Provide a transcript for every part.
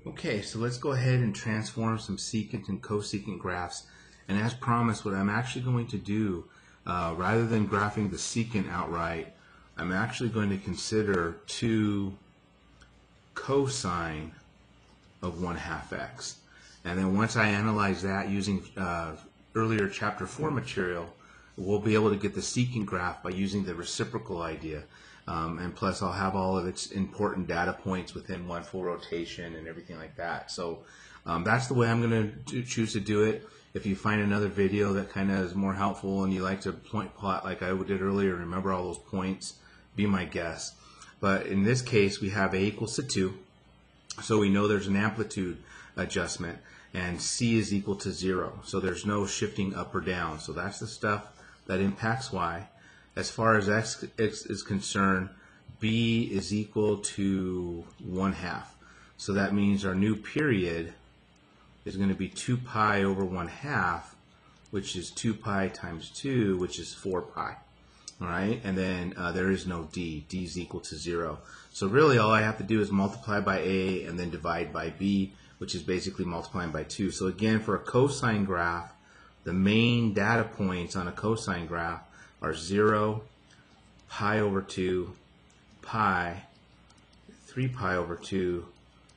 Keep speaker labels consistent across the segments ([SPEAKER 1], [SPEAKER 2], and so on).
[SPEAKER 1] Okay, so let's go ahead and transform some secant and cosecant graphs. And as promised, what I'm actually going to do, rather than graphing the secant outright, I'm actually going to consider 2 cosine of 1/2 x. And then once I analyze that using earlier chapter 4 material, we'll be able to get the secant graph by using the reciprocal idea. And plus I'll have all of its important data points within one full rotation and everything like that. So that's the way I'm going to choose to do it. If you find another video that kind of is more helpful and you like to point plot like I did earlier, remember all those points, be my guest. But in this case we have a equals to 2, so we know there's an amplitude adjustment, and c is equal to 0, so there's no shifting up or down. So that's the stuff that impacts y. As far as x is concerned, b is equal to 1/2. So that means our new period is going to be 2 pi over 1/2, which is 2 pi times 2, which is 4 pi. All right, and then there is no d. d is equal to 0. So really all I have to do is multiply by a and then divide by b, which is basically multiplying by 2. So again, for a cosine graph, the main data points on a cosine graph are 0, pi over 2, pi, 3 pi over 2,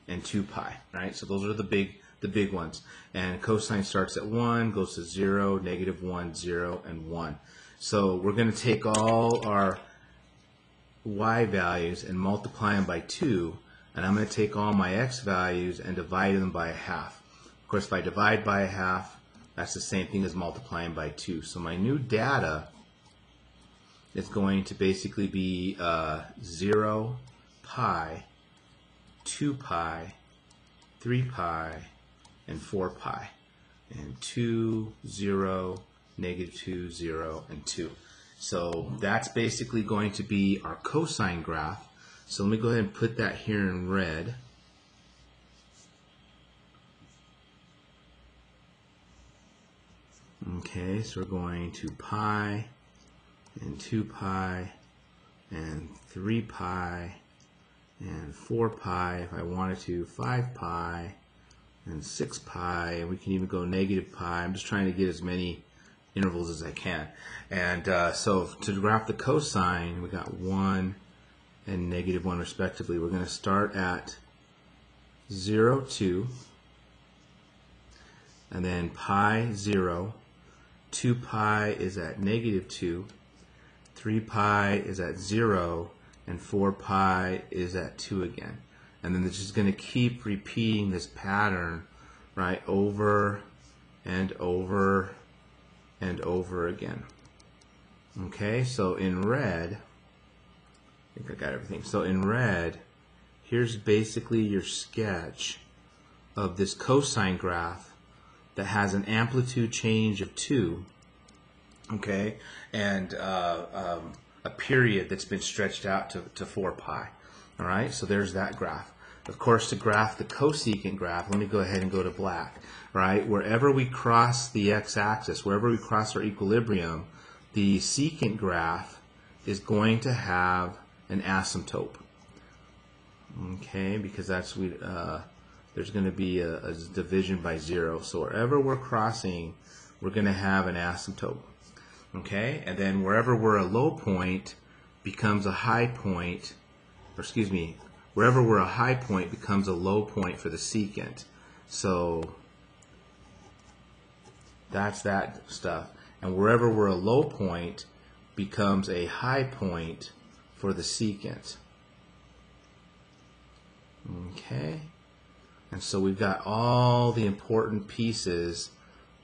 [SPEAKER 1] and 2 pi. Right? So those are the big ones. And cosine starts at 1, goes to 0, -1, 0, and 1. So we're going to take all our y values and multiply them by 2, and I'm going to take all my x values and divide them by 1/2. Of course, if I divide by 1/2, that's the same thing as multiplying by 2. So my new data is going to basically be 0, pi, 2 pi, 3 pi, and 4 pi, and 2, 0, -2, 0, and 2. So that's basically going to be our cosine graph. So let me go ahead and put that here in red. Okay, so we're going to pi, and 2 pi, and 3 pi, and 4 pi, if I wanted to, 5 pi, and 6 pi, and we can even go -pi. I'm just trying to get as many intervals as I can. And so to graph the cosine, we got 1 and -1 respectively. We're going to start at 0, 2, and then pi, 0, 2 pi is at -2, 3 pi is at 0, and 4 pi is at 2 again. And then it's just going to keep repeating this pattern, right, over and over and over again. Okay, so in red, I think I got everything. So in red, here's basically your sketch of this cosine graph that has an amplitude change of 2, okay, and a period that's been stretched out to 4 pi. All right, so there's that graph. Of course, to graph the cosecant graph, let me go ahead and go to black. Right, wherever we cross the x-axis, wherever we cross our equilibrium, the secant graph is going to have an asymptote. Okay, because that's there's going to be a division by 0. So wherever we're crossing, we're going to have an asymptote. Okay, and then wherever we're a low point becomes a high point, or excuse me, wherever we're a high point becomes a low point for the secant. So that's that stuff. And wherever we're a low point becomes a high point for the secant. Okay, and so we've got all the important pieces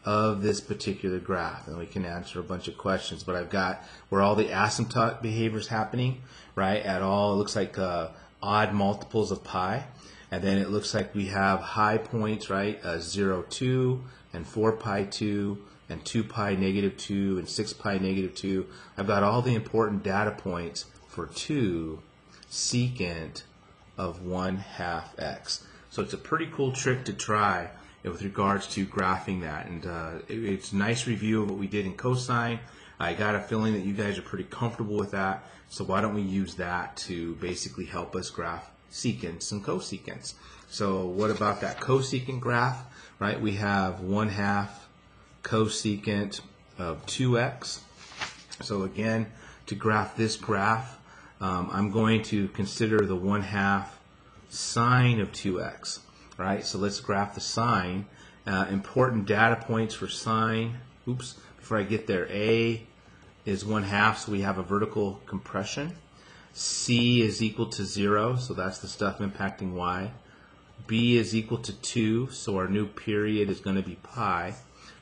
[SPEAKER 1] of this particular graph, and we can answer a bunch of questions. But I've got where all the asymptotic behavior is happening, right, at all, it looks like odd multiples of pi. And then it looks like we have high points, right, 0, 2, and 4 pi 2, and 2 pi -2, and 6 pi -2. I've got all the important data points for 2 secant of 1/2 x. So it's a pretty cool trick to try with regards to graphing that. And it's a nice review of what we did in cosine. I got a feeling that you guys are pretty comfortable with that. So why don't we use that to basically help us graph secants and cosecants. So what about that cosecant graph, right? We have 1/2 cosecant of 2x. So again, to graph this graph, I'm going to consider the 1/2 sine of 2x, right? So let's graph the sine. Important data points for sine. Oops, before I get there, A is 1/2, so we have a vertical compression. C is equal to 0, so that's the stuff impacting y. B is equal to 2, so our new period is going to be pi,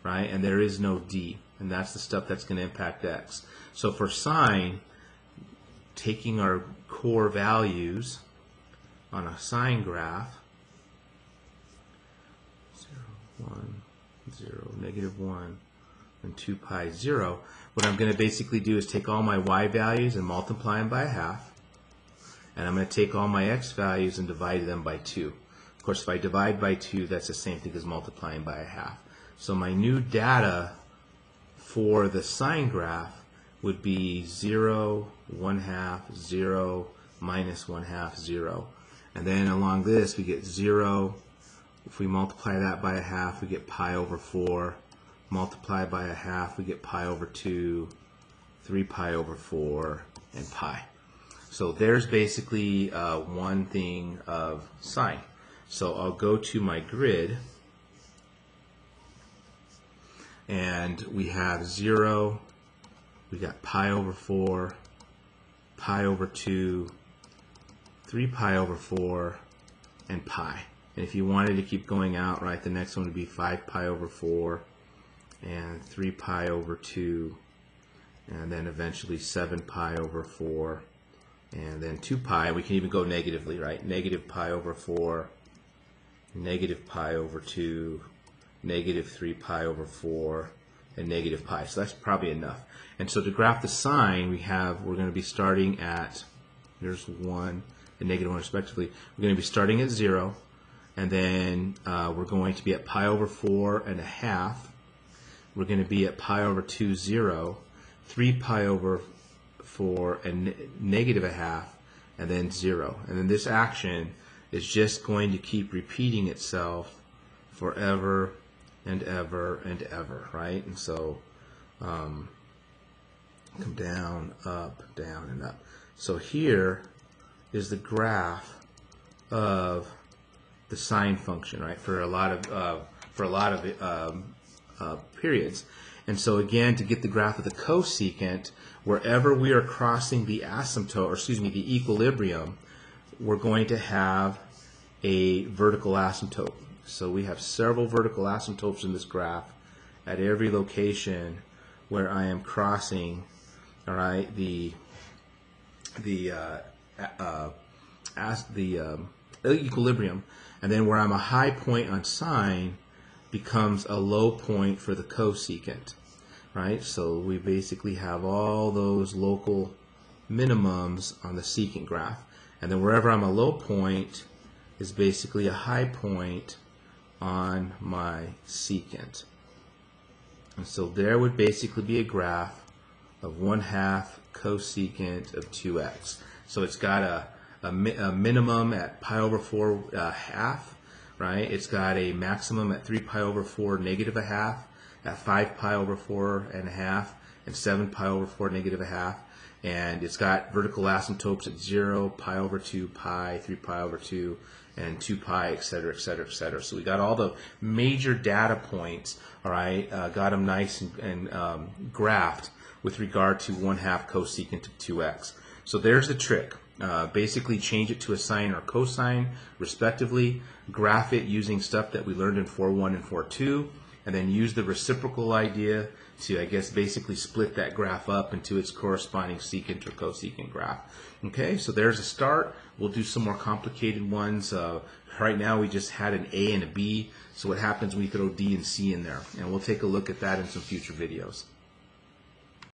[SPEAKER 1] right? And there is no D, and that's the stuff that's going to impact x. So for sine, taking our core values on a sine graph, 0, 1, 0, -1, and 2 pi 0, what I'm going to basically do is take all my y values and multiply them by 1/2, and I'm going to take all my x values and divide them by 2. Of course, if I divide by 2, that's the same thing as multiplying by 1/2. So my new data for the sine graph would be 0, 1/2, 0, -1/2, 0. And then along this, we get 0. If we multiply that by 1/2, we get pi over 4. Multiply by 1/2, we get pi over 2, 3 pi over 4, and pi. So there's basically one thing of sine. So I'll go to my grid, and we have 0, we got pi over 4, pi over 2, 3 pi over 4, and pi. And if you wanted to keep going out, right, the next one would be 5 pi over 4, and 3 pi over 2, and then eventually 7 pi over 4, and then 2 pi. We can even go negatively, right? Negative pi over 4, negative pi over 2, negative 3 pi over 4, and negative pi. So that's probably enough. And so to graph the sine, we're going to be starting at, there's 1 and -1 respectively. We're going to be starting at 0, and then we're going to be at pi over 4.5. We're going to be at pi over 2, 0, 3 pi over 4, and -1/2, and then 0. And then this action is just going to keep repeating itself forever and ever and ever, right? And so come down, up, down, and up. So here is the graph of the sine function, right? For a lot of periods. And so again, to get the graph of the cosecant, wherever we are crossing the asymptote, or excuse me, the equilibrium, we're going to have a vertical asymptote. So we have several vertical asymptotes in this graph at every location where I am crossing, all right, the equilibrium, and then where I'm a high point on sine becomes a low point for the cosecant, right? So we basically have all those local minimums on the secant graph, and then wherever I'm a low point is basically a high point on my secant. And so there would basically be a graph of 1/2 cosecant of 2x. So it's got a minimum at pi over 4 half, right? It's got a maximum at 3 pi over 4 -1/2, at 5 pi over 4.5, and 7 pi over 4 -1/2. And it's got vertical asymptotes at 0, pi over 2, pi, 3 pi over 2, and 2 pi, etc., etc., etc. So we got all the major data points, all right, got them nice and graphed with regard to 1/2 cosecant of 2x. So there's the trick. Basically change it to a sine or cosine, respectively, graph it using stuff that we learned in 4.1 and 4.2, and then use the reciprocal idea to, I guess, basically split that graph up into its corresponding secant or cosecant graph. Okay, so there's a start. We'll do some more complicated ones. Right now we just had an A and a B, so what happens when we throw D and C in there? And we'll take a look at that in some future videos.